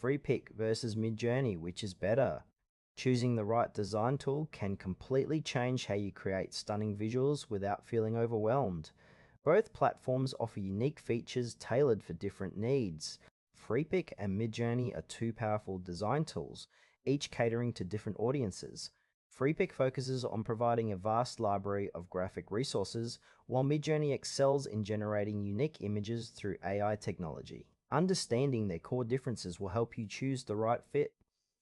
Freepik versus MidJourney, which is better? Choosing the right design tool can completely change how you create stunning visuals without feeling overwhelmed. Both platforms offer unique features tailored for different needs. Freepik and MidJourney are two powerful design tools, each catering to different audiences. Freepik focuses on providing a vast library of graphic resources, while MidJourney excels in generating unique images through AI technology. Understanding their core differences will help you choose the right fit.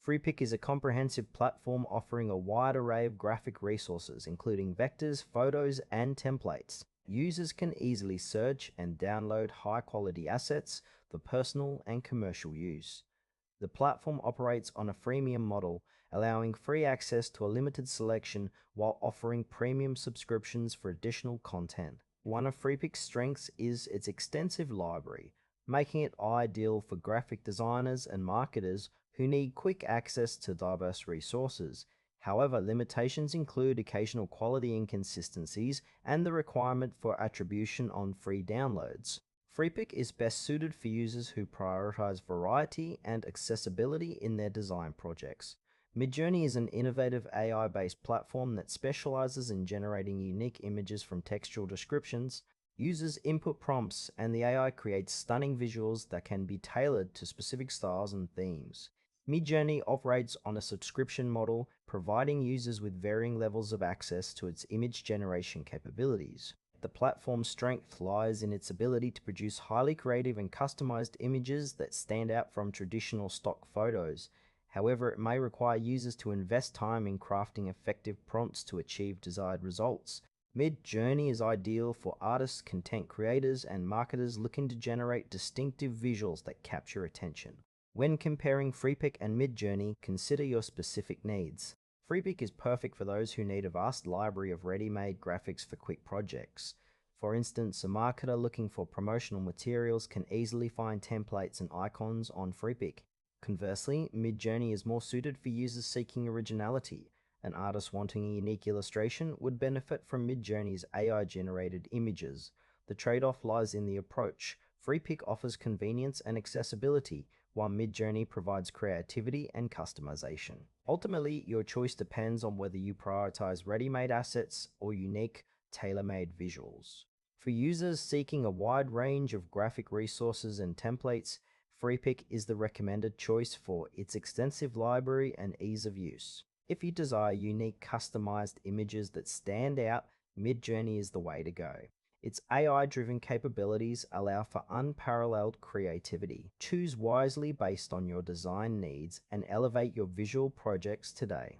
Freepik is a comprehensive platform offering a wide array of graphic resources, including vectors, photos, and templates. Users can easily search and download high-quality assets for personal and commercial use. The platform operates on a freemium model, allowing free access to a limited selection while offering premium subscriptions for additional content. One of Freepik's strengths is its extensive library, making it ideal for graphic designers and marketers who need quick access to diverse resources. However, limitations include occasional quality inconsistencies and the requirement for attribution on free downloads. Freepik is best suited for users who prioritize variety and accessibility in their design projects. MidJourney is an innovative AI-based platform that specializes in generating unique images from textual descriptions. Users input prompts, and the AI creates stunning visuals that can be tailored to specific styles and themes. MidJourney operates on a subscription model, providing users with varying levels of access to its image generation capabilities. The platform's strength lies in its ability to produce highly creative and customized images that stand out from traditional stock photos. However, it may require users to invest time in crafting effective prompts to achieve desired results. MidJourney is ideal for artists, content creators, and marketers looking to generate distinctive visuals that capture attention. When comparing Freepik and MidJourney, consider your specific needs. Freepik is perfect for those who need a vast library of ready-made graphics for quick projects. For instance, a marketer looking for promotional materials can easily find templates and icons on Freepik. Conversely, MidJourney is more suited for users seeking originality. An artist wanting a unique illustration would benefit from MidJourney's AI-generated images. The trade-off lies in the approach. Freepik offers convenience and accessibility, while MidJourney provides creativity and customization. Ultimately, your choice depends on whether you prioritize ready-made assets or unique, tailor-made visuals. For users seeking a wide range of graphic resources and templates, Freepik is the recommended choice for its extensive library and ease of use. If you desire unique, customized images that stand out, MidJourney is the way to go. Its AI-driven capabilities allow for unparalleled creativity. Choose wisely based on your design needs and elevate your visual projects today.